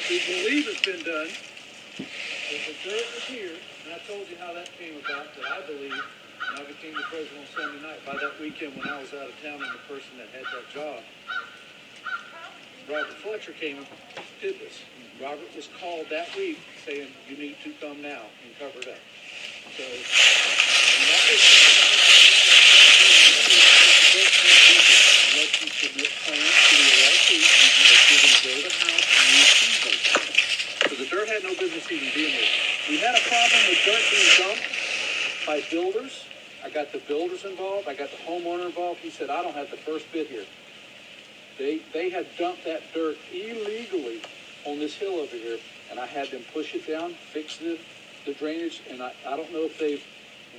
we believe has been done. If the dirt was here, and I told you how that came about, that I believe, and I became the president on Sunday night, by that weekend when I was out of town and the person that had that job, Robert Fletcher came and did this. Robert was called that week saying, you need to come now and cover it up. So, and that was unless you submit plans to the LLC that you're going to build a house and you see those things. So the dirt had no business even being there. We had a problem with dirt being dumped by builders. I got the builders involved. I got the homeowner involved. He said, I don't have the first bit here. They had dumped that dirt illegally on this hill over here, and I had them push it down, fix the drainage, and I don't know if they've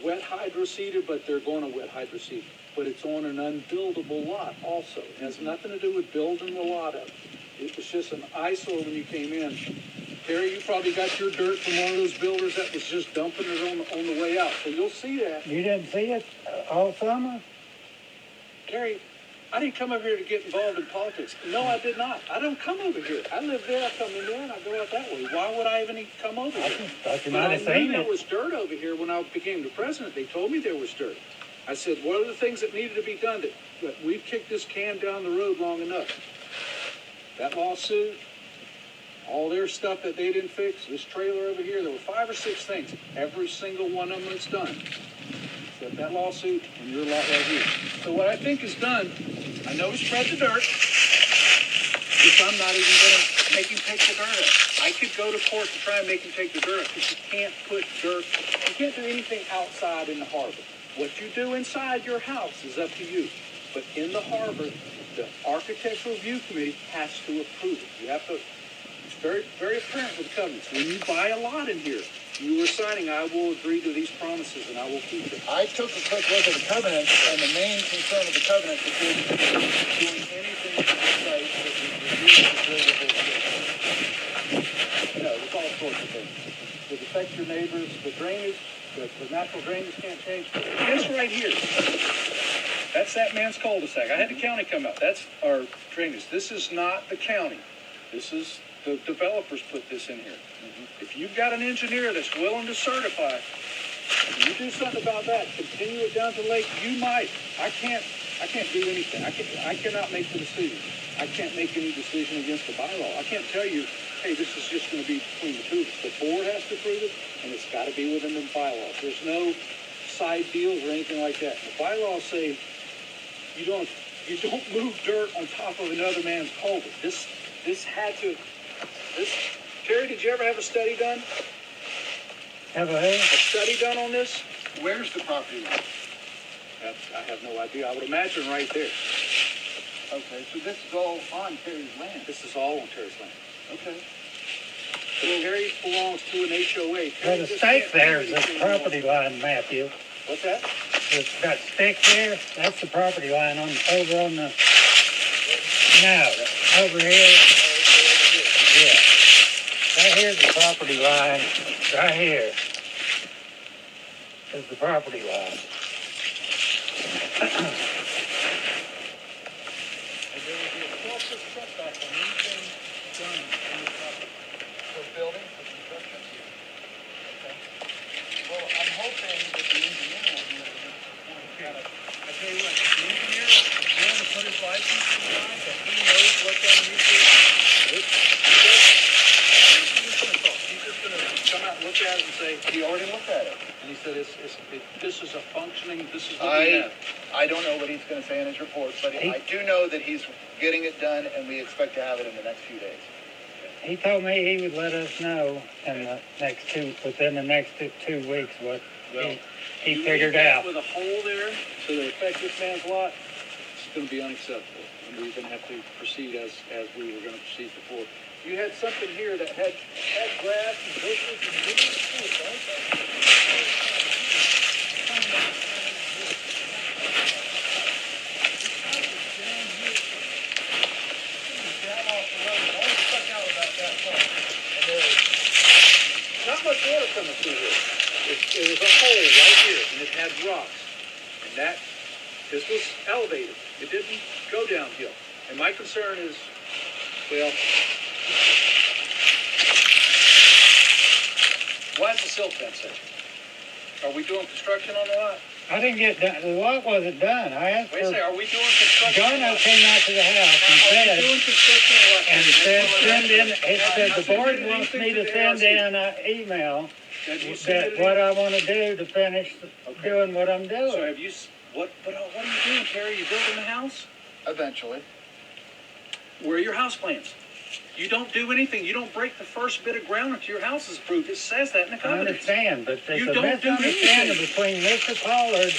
wet hydroseeded, but they're going to wet hydroseed. But it's on an unbuildable lot also. It has nothing to do with building the lot up. It was just an eyesore when you came in. Terry, you probably got your dirt from one of those builders that was just dumping it on the way out. So you'll see that. You didn't see it all summer? Terry, I didn't come over here to get involved in politics. No, I did not. I don't come over here. I live there, I come in there, and I go out that way. Why would I even come over here? Thought you But might I have seen knew there it. was dirt over here when I became the president. They told me there was dirt. I said, what are the things that needed to be done? That we've kicked this can down the road long enough. That lawsuit, all their stuff that they didn't fix, this trailer over here, there were 5 or 6 things. Every single one of them is done. Except that lawsuit and your lot right here. So what I think is done, I know we spread the dirt, which I'm not even going to make him take the dirt up. I could go to court to try and make him take the dirt up because you can't put dirt, you can't do anything outside in the harbor. What you do inside your house is up to you. But in the harbor, the Architectural Review Committee has to approve it. You have to, it's very, very apparent with the covenants. When you buy a lot in here, you are signing, I will agree to these promises and I will keep them. I took a quick look at the covenants, and the main concern of the covenants is doing anything to the site that would reduce the buildable space. No, it's all sorts of things. It affects your neighbors, the drainage, the natural drainage can't change. This right here, that's that man's cul-de-sac. I had the county come out. That's our drainage. This is not the county. This is, the developers put this in here. If you've got an engineer that's willing to certify, and you do something about that, continue it down to the lake, you might. I can't do anything. I cannot make the decision. I can't make any decision against the bylaw. I can't tell you, hey, this is just going to be between the two of us. The board has to approve it, and it's got to be within the bylaws. There's no side deals or anything like that. The bylaws say you don't move dirt on top of another man's culvert. This had to. Terry, did you ever have a study done? Have I? A study done on this? Where's the property line? I have no idea. I would imagine right there. Okay, so this is all on Terry's land. This is all on Terry's land. Okay. But Terry belongs to an HOA. Well, the stake there is the property line, Matthew. What's that? That stick there, that's the property line over on the, no, over here. Yeah. Right here's the property line. Right here is the property line. And there will be a 12-foot setback on anything done on the property. For building, for construction? Okay. Well, I'm hoping that the engineer will be able to kind of, I tell you what, the engineer is willing to put his license in the line, that he knows what's underneath it. He's just going to come out and look at it and say, he already looked at it. and he said, this is a functioning, this is what we have. I don't know what he's going to say in his report, but I do know that he's getting it done, and we expect to have it in the next few days. He told me he would let us know in the within the next two weeks what he figured out. With a hole there to affect this man's lot, it's going to be unacceptable. And we're going to have to proceed as we were going to proceed before. You had something here that had grass and bushes and things, right? Not much water coming through here. It was a hole right here, and it had rocks. And this was elevated. It didn't go downhill. And my concern is, well, silt fence there. Are we doing construction on the lot? I didn't get done, the lot wasn't done. I asked Wait a for, second, are we doing construction on the Jono lot? came out to the house and Are we said, doing construction on the lot? send in, it said the board Have you wants me submitted to send anything in an email Have you that submitted what any- I wanna do to finish doing what I'm So doing. have you, what are you doing, Terry? You building a house? Eventually. Where are your house plans? You don't do anything. You don't break the first bit of ground until your house is approved. It says that in the I covenant. understand, but there's You a don't do misunderstanding anything. between Mr. Pollard.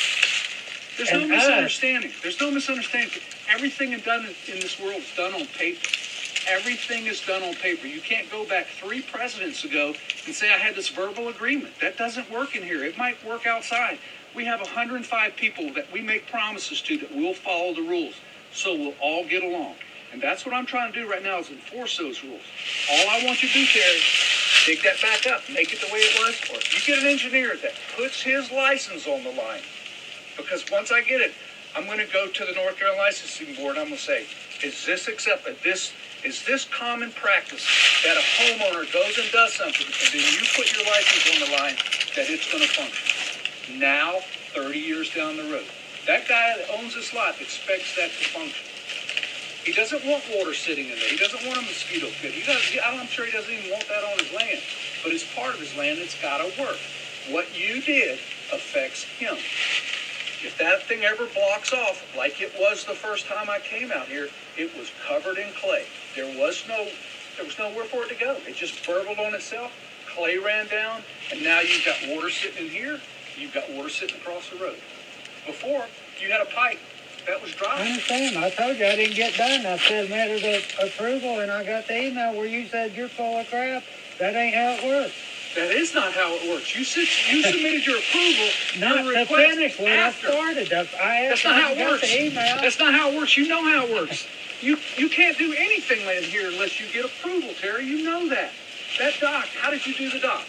There's no And us. misunderstanding. There's no misunderstanding. Everything done in this world is done on paper. Everything is done on paper. You can't go back 3 presidents ago and say I had this verbal agreement. That doesn't work in here. It might work outside. We have 105 people that we make promises to that will follow the rules. So we'll all get along. And that's what I'm trying to do right now is enforce those rules. All I want you to do, Terry, dig that back up, make it the way it was. Or if you get an engineer that puts his license on the line, because once I get it, I'm going to go to the North Carolina Licensing Board and I'm going to say, is this accepted? Is this common practice that a homeowner goes and does something and then you put your license on the line that it's going to function? Now, 30 years down the road. That guy that owns this lot expects that to function. He doesn't want water sitting in there. He doesn't want a mosquito pit. I'm sure he doesn't even want that on his land. But it's part of his land. It's got to work. What you did affects him. If that thing ever blocks off, like it was the first time I came out here, it was covered in clay. There was nowhere for it to go. It just burbled on itself. Clay ran down, and now you've got water sitting in here. You've got water sitting across the road. Before, you had a pipe that was I dry. understand. I told you I didn't get done. I submitted the approval and I got the email where you said you're full of crap. That ain't how it works. That is not how it works. You submitted your approval, Not your to request finish what after. I started. That's not how it got works. the email. That's not how it works. You know how it works. You can't do anything in here unless you get approval, Terry. You know that. That dock, how did you do the dock?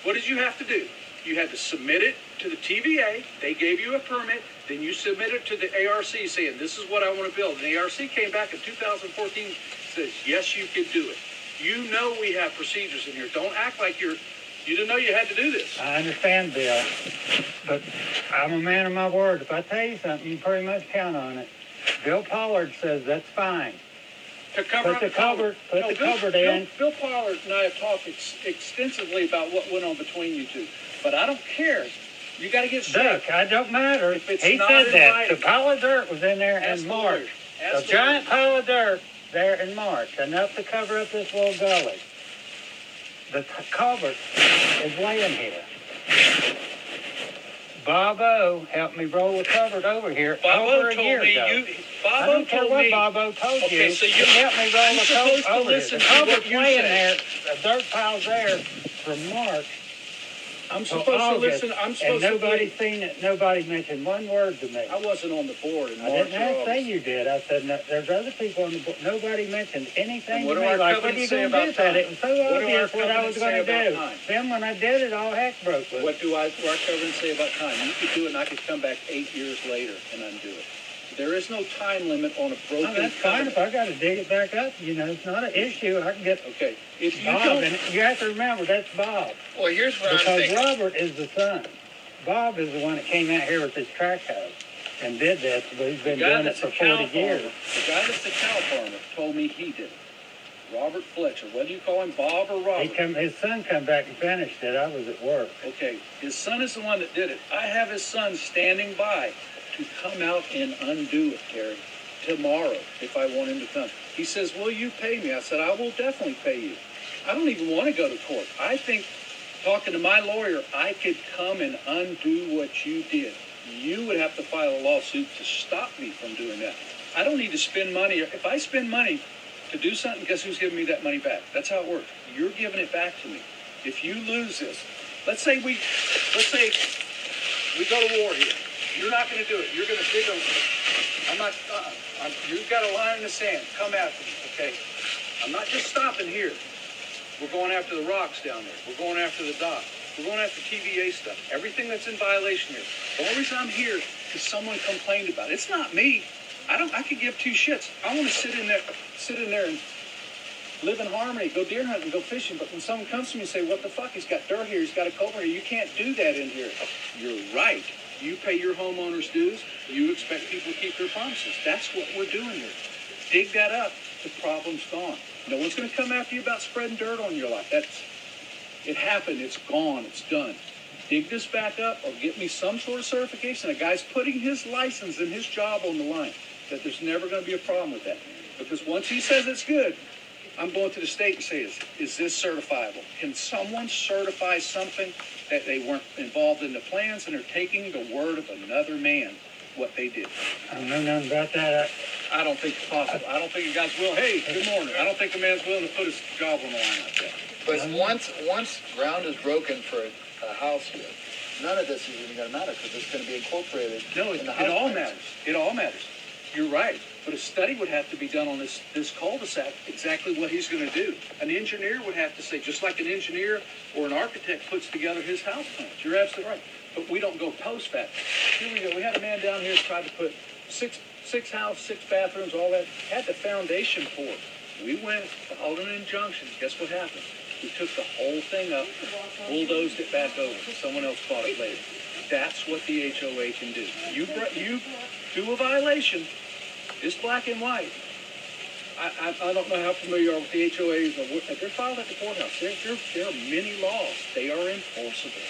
What did you have to do? You had to submit it to the TVA. They gave you a permit. Then you submit it to the ARC saying, this is what I want to build. And the ARC came back in 2014 says, yes, you can do it. You know we have procedures in here. Don't act like you didn't know you had to do this. I understand, Bill, but I'm a man of my word. If I tell you something, you pretty much count on it. Bill Pollard says that's fine. To cover Put up the cupboard, put the cupboard in. Bill Pollard and I have talked extensively about what went on between you two. But I don't care. You got to get straight. Look, I don't matter. If it's He not said in that. writing. The pile of dirt was in there Ask in the March. lawyer. Ask A the giant lawyer. pile of dirt there in March, enough to cover up this little gully. The culvert is laying here. Bobo helped me roll the culvert over here over a year ago. I don't care what Bobo told Okay, you. so you- He helped me roll I'm the supposed culvert to over here. listen The to what culvert's you laying say. there, the dirt pile's there from March. I'm till supposed to August, listen. I'm and supposed to nobody's believe. seen it. Nobody mentioned one word to me. I wasn't on the board in I March didn't or have to say August. you did. I said, no, there's other people on the board. Nobody mentioned anything And what to do me. our Like, what are covenants you say going to about do? Said time? it was so What do our obvious what I covenants was say going to about do. time? Then when I did it, all heck broke loose. What do our covenants say about time? You could do it and I could come back 8 years later and undo it. There is no time limit on a broken Oh, that's fine. covenant. If I got to dig it back up, it's not an issue. I can get Okay, if you Bob. don't, And you have to remember, that's Bob. Well, here's what I'm Because thinking. Robert is the son. Bob is the one that came out here with his track hoe and did this, but he's the been guy doing it that's for a cow 40 farmer, years. the guy that's the cow farmer told me he did it. Robert Fletcher, whether you call him Bob or Robert. His son come back and finished it. I was at work. Okay, his son is the one that did it. I have his son standing by to come out and undo it, Terry, tomorrow, if I want him to come. He says, will you pay me? I said, I will definitely pay you. I don't even want to go to court. I think, talking to my lawyer, I could come and undo what you did. You would have to file a lawsuit to stop me from doing that. I don't need to spend money. If I spend money to do something, guess who's giving me that money back? That's how it works. You're giving it back to me. If you lose this, let's say we go to war here. You're not going to do it. You're going to dig them. I'm not. You've got a line in the sand. Come after me, okay? I'm not just stopping here. We're going after the rocks down there. We're going after the dock. We're going after TVA stuff. Everything that's in violation here. The only reason I'm here is because someone complained about it. It's not me. I could give two shits. I want to sit in there and live in harmony, go deer hunting, go fishing. But when someone comes to me and say, what the fuck, he's got dirt here, he's got a culvert here, you can't do that in here. You're right. You pay your homeowners dues, you expect people to keep their promises. That's what we're doing here. Dig that up, the problem's gone. No one's gonna come after you about spreading dirt on your lot. It happened, it's gone, it's done. Dig this back up or get me some sort of certification. A guy's putting his license and his job on the line, that there's never gonna be a problem with that. Because once he says it's good, I'm going to the state and say, is this certifiable? Can someone certify something that they weren't involved in the plans and are taking the word of another man, what they did? I don't know nothing about that. I don't think it's possible. I don't think a guy's will. Hey, good morning. I don't think a man's willing to put his job on the line like that. But once ground is broken for a house here, none of this is even gonna matter, because it's gonna be incorporated No, in the it house all plans. matters. It all matters. You're right. But a study would have to be done on this cul-de-sac, exactly what he's gonna do. An engineer would have to say, just like an engineer or an architect puts together his house plans. You're absolutely right. But we don't go post-fact. Here we go. We had a man down here tried to put six house, 6 bathrooms, all that, had the foundation poured. We went, filed an injunction. Guess what happened? We took the whole thing up, bulldozed it back over. Someone else bought it later. That's what the HOA can do. You do a violation. It's black and white. I don't know how familiar you are with the HOAs. They're filed at the courthouse. There are many laws. They are enforceable.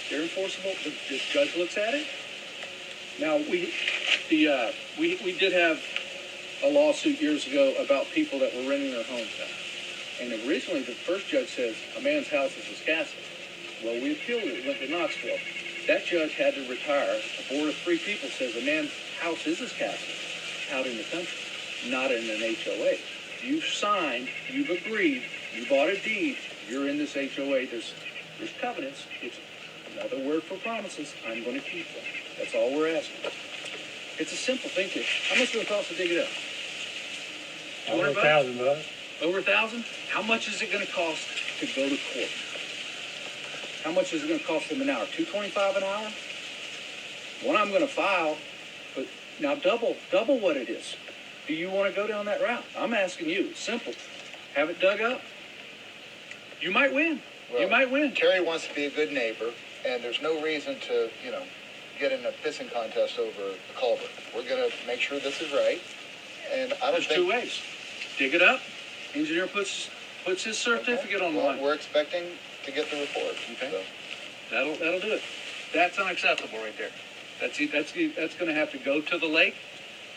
They're enforceable. The judge looks at it. Now, we did have a lawsuit years ago about people that were renting their homes out. And originally, the first judge says, a man's house is his castle. Well, we appealed it, went to Knoxville. That judge had to retire. A board of 3 people says a man's house is his castle out in the country, not in an HOA. You've signed, you've agreed, you bought a deed, you're in this HOA. There's covenants. It's another word for promises. I'm going to keep them. That's all we're asking. It's a simple thing. How much will it cost to dig it up? Over $1,000. Over 1,000? How much is it going to cost to go to court? How much is it going to cost them an hour? $2.25 an hour? One I'm going to file, but now double what it is. Do you want to go down that route? I'm asking you. It's simple. Have it dug up. You might win. Well, you might win. Terry wants to be a good neighbor, and there's no reason to, get in a pissing contest over the culvert. We're gonna make sure this is right, and I don't There's think... 2 ways. Dig it up. Engineer puts his certificate on the line. We're expecting to get the report. Okay. So. That'll do it. That's unacceptable right there. That's going to have to go to the lake.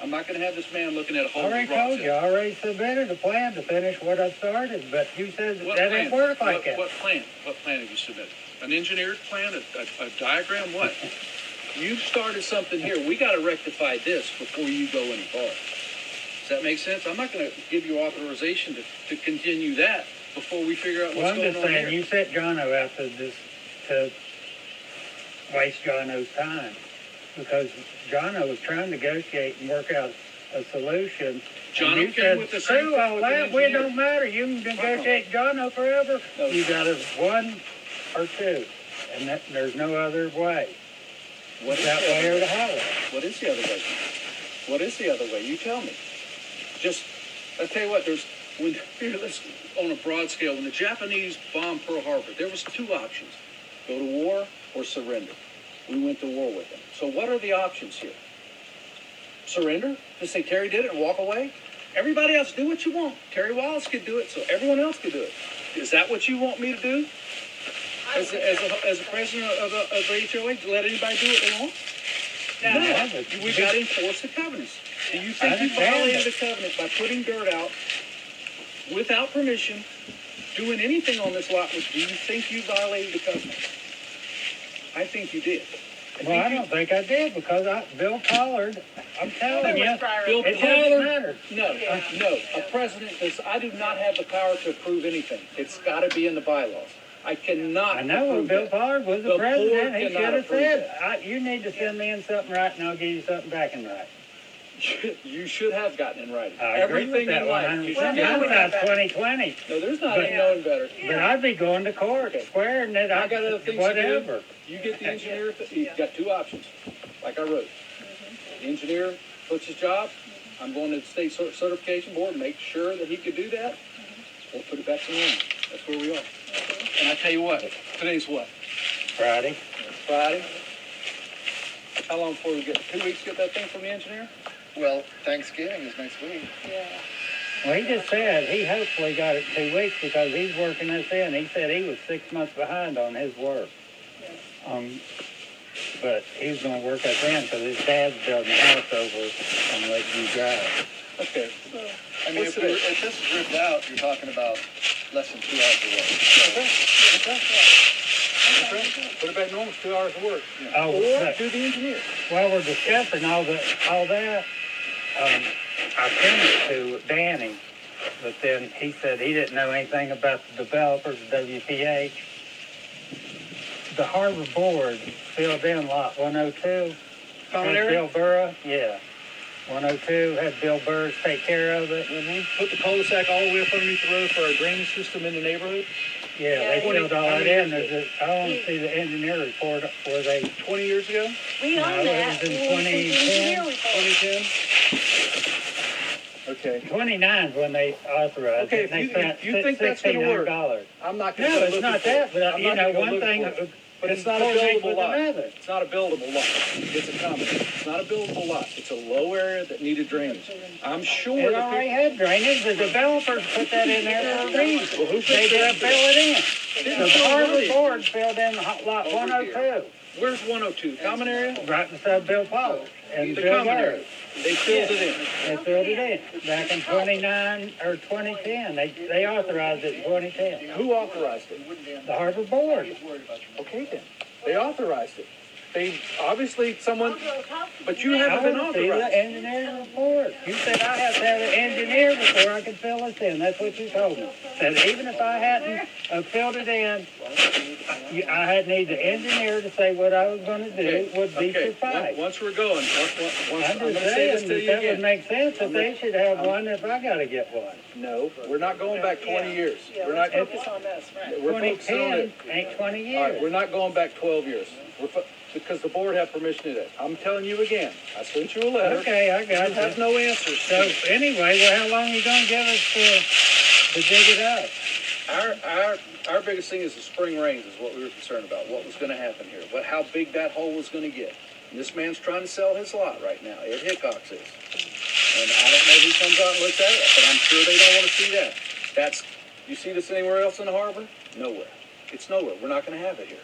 I'm not going to have this man looking at a I whole already told you, I already submitted a plan to finish what I started, but you said What that plan? didn't work like that. What plan? What plan have you submitted? An engineered plan? A diagram? What? You've started something here. We got to rectify this before you go any farther. Does that make sense? I'm not going to give you authorization to continue that before we figure out what's Well, I'm going just on saying, here. you set Jono out to waste Jono's time, because Jono was trying to negotiate and work out a solution. Jono and you came said, with the same screw thing all with the that, we engineer. don't matter, you can negotiate Jono forever. No. You got a 1 or 2, and there's no other way. What is That the way other or way? the highway. What is the other way? What is the other way? You tell me. Just, I'll tell you what, let's, on a broad scale, when the Japanese bombed Pearl Harbor, there was 2 options. Go to war or surrender. We went to war with them. So what are the options here? Surrender? Just say Terry did it and walk away? Everybody else do what you want. Terry Wallace could do it, so everyone else could do it. Is that what you want me to do? As a president of the HOA, to let anybody do what they want? No, we got to enforce the covenants. Do you think you violated the covenant by putting dirt out without permission, doing anything on this lot? Do you think you violated the covenant? I think you did. Well, I don't think I did, because Bill Pollard, I'm telling you, Bill it doesn't Pollard, matter. no. A president does. I do not have the power to approve anything. It's got to be in the bylaws. I cannot. I know when approve Bill that. Pollard was the The president, board he cannot should have approve said, you need to send me in something right, and I'll give you something back in right. You should have gotten in writing. I agree with Everything that in life. You should one. get in Hindsight's writing. 2020. No, there's not But- any knowing better. But I'd be going to court, Okay. swearing that I got other things whatever. to do. You get the engineer. You've got 2 options, like I wrote. The engineer puts his job. I'm going to the state certification board, make sure that he could do that. We'll put it back to normal. That's where we are. And I tell you what, today's what? Friday. Friday? How long before we get, 2 weeks to get that thing from the engineer? Well, Thanksgiving is next week. Well, he just said he hopefully got it 2 weeks because he's working this in. He said he was 6 months behind on his work. But he's going to work us in because his dad's building a house over on Lakeview Drive. Okay. I mean, if this is ripped out, you're talking about less than 2 hours of work. Okay. Put it back normal, 2 hours of work. Oh, Or but do the engineer. while we're discussing all that, I sent it to Danny, but then he said he didn't know anything about the developers, WPH. The Harbour board filled in lot 102. Common Had area? Bill Burra, yeah. 102 had Bill Burrs take care of it. Put the cul-de-sac all the way up underneath the road for our drainage system in the neighborhood. Yeah, they 20 filled all how that many in. years ago? I want to see the engineer report where they, 20 years ago? We No, own it that. was in We want to see the 2010. engineer report. 2010? Okay. 29 is when they authorized Okay, it. And if they you- spent if you think that's gonna work, $1,600. I'm not gonna No, go it's looking not for that, it. but I'm you not know, gonna go one looking thing, for it. But it's not a coordinate buildable with lot. another. It's not a buildable lot. It's a common. It's not a buildable lot. It's a low area that needed drainage. I'm sure It that already people, had drainage. The developers put that in there for a reason. Well, who They fixed didn't that? fill it in. Didn't The fill it Harbour in. board filled in lot Over 102, where's 102? Common area? right beside Bill Polish and The Bill common Burr. area. They filled it in. They filled it in back in 29 or 2010. They authorized it in 2010. Who authorized it? The Harbour board. Okay then. They authorized it. They, obviously, someone, but you I haven't been want to see the authorized. engineering report. You said I have to have an engineer before I can fill this in. That's what you told me. Said even if I hadn't filled it in, I had need the engineer to say what I was going to do would be Okay. suffice. Once we're going, I'm I'm just gonna say this saying to that you that would again. make sense if they should have one if I got to get one. No, we're not going back 20 years. We're not, Focus on this, right? we're focusing on 2010 it. ain't 20 All right, we're years. not going back 12 years. Because the board had permission to do that. I'm telling you again, I sent you a letter. Okay, I You got have you. no answers. So anyway, well, how long you going to give us to dig it up? Our biggest thing is the spring rains is what we were concerned about, what was gonna happen here, how big that hole was gonna get. And this man's trying to sell his lot right now, Ed Hickox is. And I don't know who comes out and looks at it, but I'm sure they don't wanna see that. You see this anywhere else in the harbor? Nowhere. It's nowhere. We're not gonna have it here.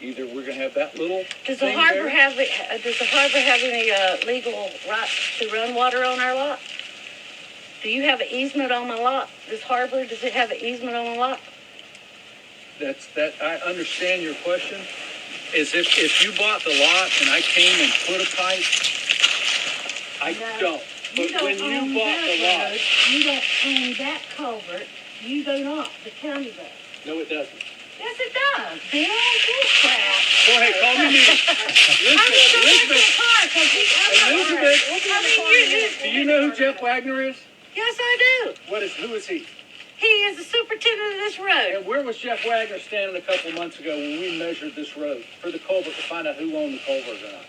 Either we're gonna have that little Does the thing harbor there. have, does the harbor have any, legal right to run water on our lot? Do you have an easement on my lot? This harbor, does it have an easement on the lot? I understand your question, is if you bought the lot and I came and put a pipe, I No. don't. But when you bought the lot, You don't own that culvert. You do not. The county does. no, it doesn't. Yes, it does. Bill, bullcrap. Go ahead, call me mean. Do you know who Jeff Wagner is? Yes, I do. Who is he? He is the superintendent of this road. And where was Jeff Wagner standing a couple months ago when we measured this road for the culvert to find out who owned the culvert or not?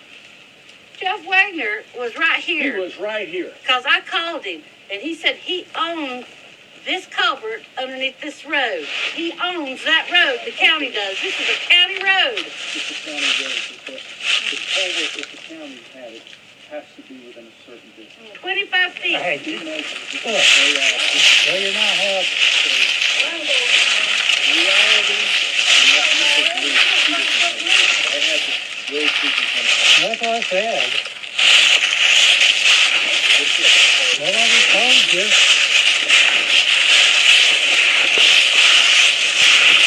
Jeff Wagner was right He here, was right here. because I called him, and he said he owned this culvert underneath this road. He owns that road. The county does. This is a county road. If the county does, the culvert, if the county had it, has to be within a certain distance. 25 feet. Hey, We measured it. well, you're not helping. Reality, I had the road people come. That's what I said. Well, I just told you.